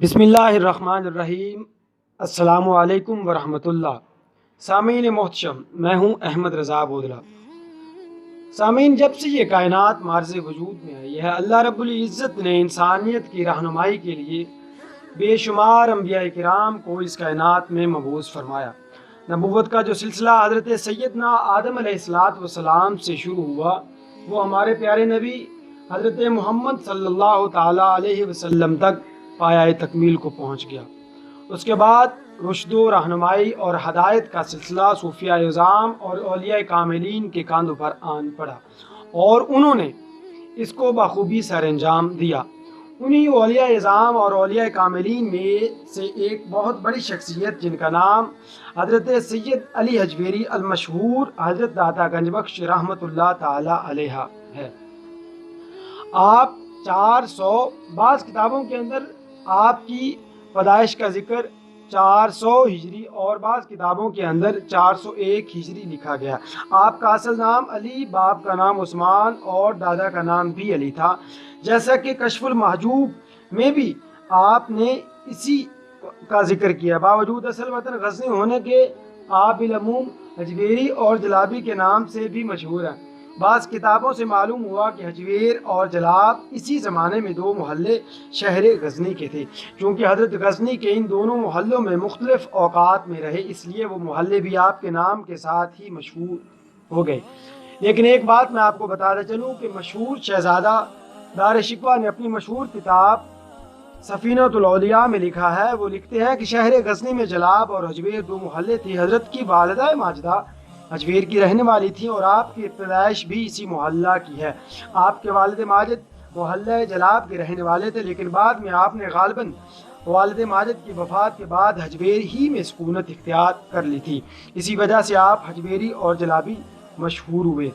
بسم اللہ الرحمن الرحیم۔ السلام علیکم ورحمۃ اللہ۔ سامعین محتشم، میں ہوں احمد رضا بودلہ۔ سامعین، جب سے یہ کائنات معرض وجود میں آئی ہے، اللہ رب العزت نے انسانیت کی رہنمائی کے لیے بے شمار انبیاء کرام کو اس کائنات میں مبعوث فرمایا۔ نبوت کا جو سلسلہ حضرت سیدنا آدم علیہ السلام سے شروع ہوا، وہ ہمارے پیارے نبی حضرت محمد صلی اللہ تعالیٰ علیہ وسلم تک پایۂ تکمیل کو پہنچ گیا۔ اس کے بعد رشد و رہنمائی اور ہدایت کا سلسلہ صوفیاء اعظام اور اولیاء کاملین کے کاندھوں پر آن پڑا اور انہوں نے اس کو بخوبی سر انجام دیا۔ انہی اولیاء اعظام اور اولیاء کاملین میں سے ایک بہت بڑی شخصیت، جن کا نام حضرت سید علی حجویری المشہور حضرت داتا گنج بخش رحمۃ اللہ تعالی علیہ ہے۔ آپ 400 بعض کتابوں کے اندر آپ کی پیدائش کا ذکر 400 ہجری اور بعض کتابوں کے اندر 401 ہجری لکھا گیا۔ آپ کا اصل نام علی، باپ کا نام عثمان اور دادا کا نام بھی علی تھا۔ جیسا کہ کشف المحجوب میں بھی آپ نے اسی کا ذکر کیا۔ باوجود اصل وطن غزنی ہونے کے آپ بالعموم حجویری اور جلابی کے نام سے بھی مشہور ہیں۔ بعض کتابوں سے معلوم ہوا کہ حجویر اور جلاب اسی زمانے میں دو محلے شہر غزنی کے تھے۔ چونکہ حضرت غزنی کے ان دونوں محلوں میں مختلف اوقات میں رہے، اس لیے وہ محلے بھی آپ کے نام کے ساتھ ہی مشہور ہو گئے۔ لیکن ایک بات میں آپ کو بتاتا چلوں کہ مشہور شہزادہ دار شکوہ نے اپنی مشہور کتاب سفینۃ الاولیاء میں لکھا ہے، وہ لکھتے ہیں کہ شہر غزنی میں جلاب اور حجویر دو محلے تھے۔ حضرت کی والدہ ماجدہ حجویر کی رہنے والی تھی اور آپ کی پیدائش بھی اسی محلہ کی ہے۔ آپ کے والد ماجد محلہ جلاب کے رہنے والے تھے، لیکن بعد میں آپ نے غالباً والد ماجد کی وفات کے بعد حجویر ہی میں سکونت اختیار کر لی تھی۔ اسی وجہ سے آپ حجویری اور جلابی مشہور ہوئے۔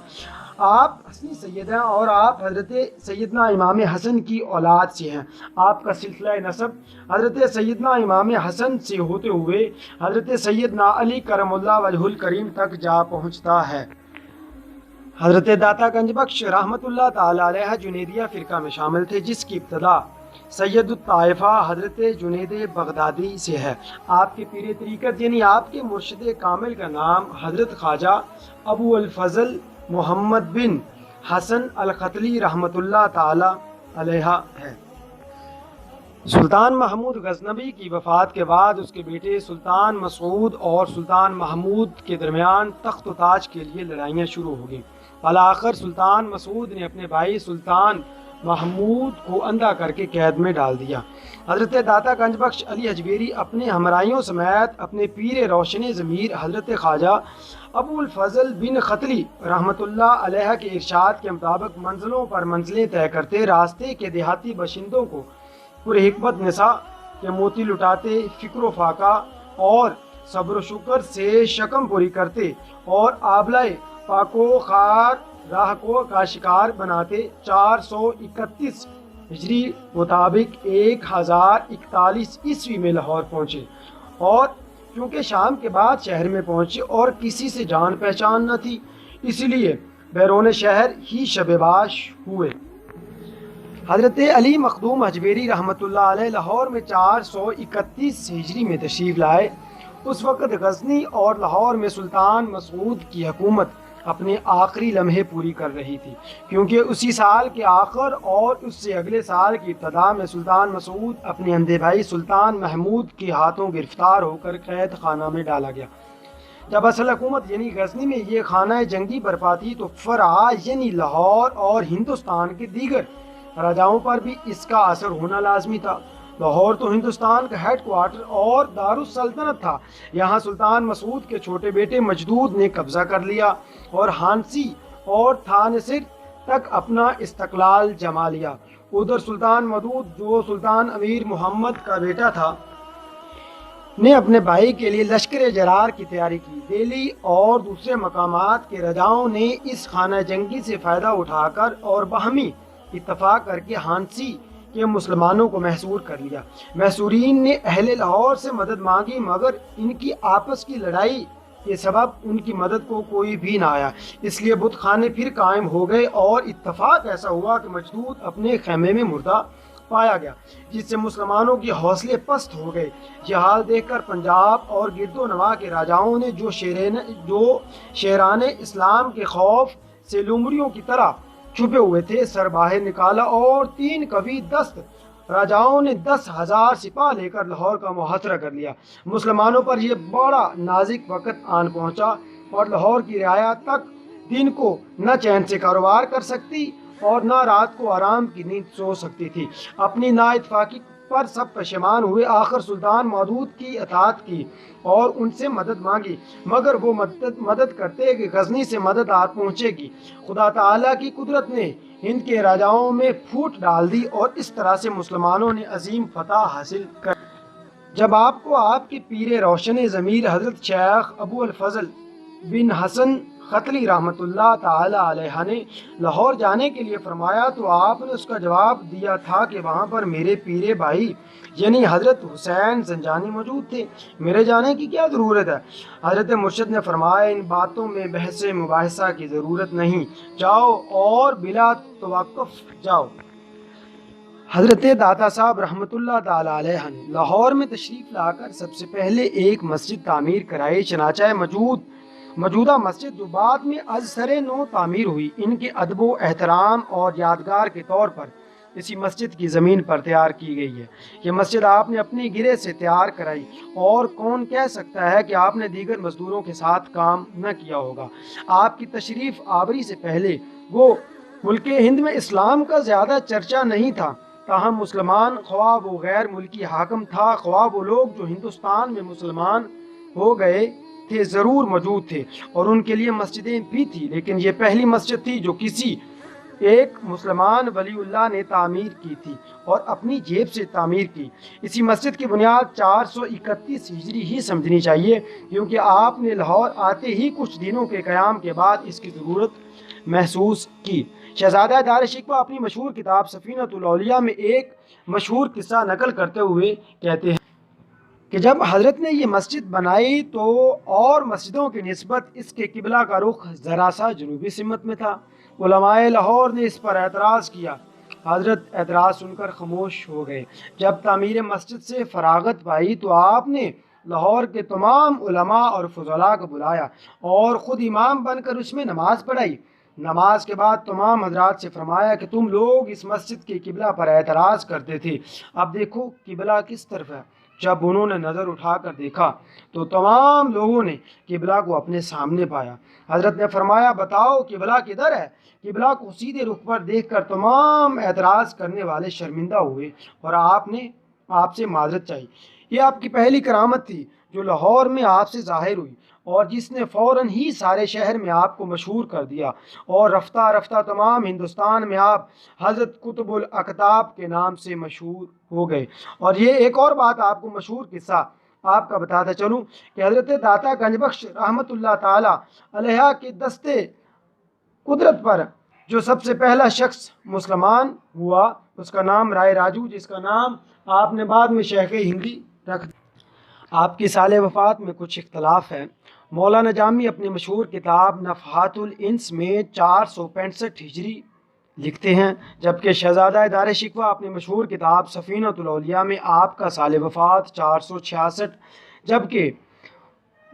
آپ حسنی سید ہیں اور آپ حضرت سیدنا امام حسن کی اولاد سے ہیں۔ آپ کا سلسلہ نسب حضرت سیدنا امام حسن سے ہوتے ہوئے حضرت سیدنا علی کرم اللہ وجہ الکریم تک جا پہنچتا ہے۔ حضرت داتا گنج بخش رحمۃ اللہ تعالی علیہ جنیدیہ فرقہ میں شامل تھے، جس کی ابتدا سید الطائفہ حضرت جنید بغدادی سے ہے۔ آپ کے پیر طریقت یعنی آپ کے مرشد کامل کا نام حضرت خواجہ ابو الفضل محمد بن حسن القتلی رحمۃ اللہ تعالی علیہ ہے۔ سلطان محمود غزنوی کی وفات کے بعد اس کے بیٹے سلطان مسعود اور سلطان محمود کے درمیان تخت و تاج کے لیے لڑائیاں شروع ہو گئیں۔ بالآخر سلطان مسعود نے اپنے بھائی سلطان محمود کو اندھا کر کے قید میں ڈال دیا۔ حضرت داتا گنج بخش علی حجویری اپنے ہمراہیوں سمیت اپنے پیر روشن ضمیر حضرت خواجہ ابو الفضل بن قتلی رحمۃ اللہ علیہ کے ارشاد کے مطابق منزلوں پر منزلیں طے کرتے، راستے کے دیہاتی باشندوں کو پر حکمت نساء کے موتی لٹاتے، فکر و فاقہ اور صبر و شکر سے شکم پوری کرتے اور آبلائے پاک و خار راہ کو کا شکار بناتے۔ 431 ہجری مطابق 1041 عیسوی میں لاہور پہنچے اور کیونکہ شام کے بعد شہر میں پہنچے اور کسی سے جان پہچان نہ تھی، اس لیے بیرون شہر ہی شب باش ہوئے۔ حضرت علی مخدوم حجویری رحمۃ اللہ علیہ لاہور میں 431 ہجری میں تشریف لائے۔ اس وقت غزنی اور لاہور میں سلطان مسعود کی حکومت اپنے آخری لمحے پوری کر رہی تھی، کیونکہ اسی سال کے آخر اور اس سے اگلے سال کی ابتدا میں سلطان مسعود اپنے اندھے بھائی سلطان محمود کے ہاتھوں گرفتار ہو کر قید خانہ میں ڈالا گیا۔ جب اصل حکومت یعنی غزنی میں یہ خانہ جنگی برپا تھی، تو فرع یعنی لاہور اور ہندوستان کے دیگر راجاؤں پر بھی اس کا اثر ہونا لازمی تھا۔ لاہور تو ہندوستان کا ہیڈ کوارٹر اور دارالسلطنت تھا۔ یہاں سلطان مسعود کے چھوٹے بیٹے مجدود نے قبضہ کر لیا اور ہانسی اور تھانسر تک اپنا استقلال جما لیا۔ ادھر سلطان مودود، جو سلطان امیر محمد کا بیٹا تھا، نے اپنے بھائی کے لیے لشکر جرار کی تیاری کی۔ دہلی اور دوسرے مقامات کے رجاؤں نے اس خانہ جنگی سے فائدہ اٹھا کر اور باہمی اتفاق کر کے ہانسی کے مسلمانوں کو محصور کر لیا۔ محصورین نے اہل لاہور سے مدد مانگی، مگر ان کی آپس کی لڑائی کے سبب ان کی مدد کو کوئی بھی نہ آیا۔ اس لیے بت خانے پھر قائم ہو گئے اور اتفاق ایسا ہوا کہ مجدود اپنے خیمے میں مردہ پایا گیا، جس سے مسلمانوں کی حوصلے پست ہو گئے۔ یہ حال دیکھ کر پنجاب اور گرد و نواح کے راجاؤں نے جو شیران اسلام کے خوف سے لومڑیوں کی طرح چھپے ہوئے تھے سر باہر نکالا، اور 3 قوی دست راجاؤں نے 10,000 سپاہ لے کر لاہور کا محاصرہ کر لیا۔ مسلمانوں پر یہ بڑا نازک وقت آن پہنچا، اور لاہور کی رعایا تک دن کو نہ چین سے کاروبار کر سکتی اور نہ رات کو آرام کی نیند سو سکتی تھی۔ اپنی نا اتفاقی پر سب پشیمان ہوئے، آخر سلطان مودود کی اطاعت کی اور ان سے مدد مانگی، مگر وہ مدد کرتے کہ غزنی سے مدد آ پہنچے گی۔ خدا تعالیٰ کی قدرت نے ہند کے راجاؤں میں پھوٹ ڈال دی، اور اس طرح سے مسلمانوں نے عظیم فتح حاصل کر۔ جب آپ کو آپ کے پیر روشن ضمیر حضرت شیخ ابو الفضل بن حسن ختلی رحمۃ اللہ تعالی علیہ نے لاہور جانے کے لیے فرمایا، تو آپ نے اس کا جواب دیا تھا کہ وہاں پر میرے پیر بھائی یعنی حضرت حسین زنجانی موجود تھے، میرے جانے کی کیا ضرورت ہے؟ حضرت مرشد نے فرمایا، ان باتوں میں بحث مباحثہ کی ضرورت نہیں، جاؤ اور بلا توقف جاؤ۔ حضرت داتا صاحب رحمۃ اللہ تعالی علیہ نے لاہور میں تشریف لا کر سب سے پہلے ایک مسجد تعمیر کرائی، چنانچہ موجودہ مسجد جو بعد میں از سر نو تعمیر ہوئی، ان کے ادب و احترام اور یادگار کے طور پر اسی مسجد کی زمین پر تیار کی گئی ہے۔ یہ مسجد آپ نے اپنے گرے سے تیار کرائی، اور کون کہہ سکتا ہے کہ آپ نے دیگر مزدوروں کے ساتھ کام نہ کیا ہوگا؟ آپ کی تشریف آوری سے پہلے وہ ملک ہند میں اسلام کا زیادہ چرچا نہیں تھا، تاہم مسلمان، خواہ وہ غیر ملکی حاکم تھا، خواہ وہ لوگ جو ہندوستان میں مسلمان ہو گئے تھے، ضرور موجود تھے، اور ان کے لیے مسجدیں بھی تھیں، لیکن یہ پہلی مسجد تھی جو کسی ایک مسلمان ولی اللہ نے تعمیر کی تھی اور اپنی جیب سے تعمیر کی۔ اسی مسجد کی بنیاد 431 ہجری ہی سمجھنی چاہیے، کیونکہ آپ نے لاہور آتے ہی کچھ دنوں کے قیام کے بعد اس کی ضرورت محسوس کی۔ شہزادہ دار شکوہ اپنی مشہور کتاب سفینۃ الاولیاء میں ایک مشہور قصہ نقل کرتے ہوئے کہتے ہیں کہ جب حضرت نے یہ مسجد بنائی تو اور مسجدوں کی نسبت اس کے قبلہ کا رخ ذرا سا جنوبی سمت میں تھا۔ علماء لاہور نے اس پر اعتراض کیا، حضرت اعتراض سن کر خاموش ہو گئے۔ جب تعمیر مسجد سے فراغت پائی تو آپ نے لاہور کے تمام علماء اور فضلاء کو بلایا اور خود امام بن کر اس میں نماز پڑھائی۔ نماز کے بعد تمام حضرات سے فرمایا کہ تم لوگ اس مسجد کے قبلہ پر اعتراض کرتے تھے، اب دیکھو قبلہ کس طرف ہے۔ جب انہوں نے نظر اٹھا کر دیکھا تو تمام لوگوں نے قبلہ کو اپنے سامنے پایا۔ حضرت نے فرمایا، بتاؤ قبلہ کدھر ہے؟ قبلہ کو سیدھے رخ پر دیکھ کر تمام اعتراض کرنے والے شرمندہ ہوئے اور آپ نے آپ سے معذرت چاہی۔ یہ آپ کی پہلی کرامت تھی جو لاہور میں آپ سے ظاہر ہوئی، اور جس نے فوراً ہی سارے شہر میں آپ کو مشہور کر دیا، اور رفتہ رفتہ تمام ہندوستان میں آپ حضرت قطب الاقطاب کے نام سے مشہور ہو گئے۔ اور یہ ایک اور بات آپ کو مشہور قصہ آپ کا بتاتا چلوں کہ حضرت داتا گنج بخش رحمۃ اللہ تعالی علیہ کے دستے قدرت پر جو سب سے پہلا شخص مسلمان ہوا، اس کا نام رائے راجو، جس کا نام آپ نے بعد میں شیخ ہندی رکھ دیا۔ آپ کی سال وفات میں کچھ اختلاف ہے۔ مولانا جامی اپنی مشہور کتاب نفحات الانس میں 465 ہجری لکھتے ہیں، جبکہ شہزادہ دار شکوہ اپنی مشہور کتاب سفینۃ الاولیاء میں آپ کا سال وفات 466، جبکہ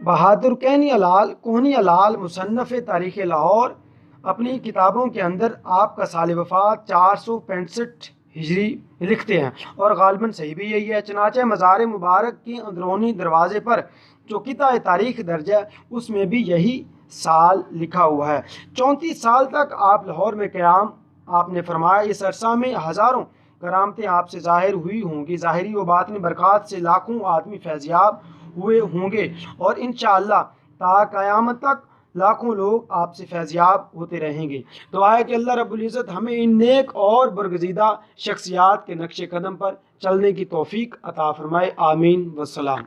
بہادر کوہنی لال مصنف تاریخ لاہور اپنی کتابوں کے اندر آپ کا سال وفات 465 ہجری لکھتے ہیں، اور غالباً صحیح بھی یہی ہے۔ چنانچہ مزار مبارک کے اندرونی دروازے پر جو قطع تاریخ درج ہے اس میں بھی یہی سال لکھا ہوا ہے۔ 34 سال تک آپ لاہور میں قیام آپ نے فرمایا، اس عرصہ میں ہزاروں کرامتیں آپ سے ظاہر ہوئی ہوں گی، ظاہری و باطنی برکات سے لاکھوں آدمی فیضیاب ہوئے ہوں گے، اور انشاءاللہ تا قیامت تک لاکھوں لوگ آپ سے فیضیاب ہوتے رہیں گے۔ دعا ہے کہ اللہ رب العزت ہمیں ان نیک اور برگزیدہ شخصیات کے نقش قدم پر چلنے کی توفیق عطا فرمائے، آمین والسلام۔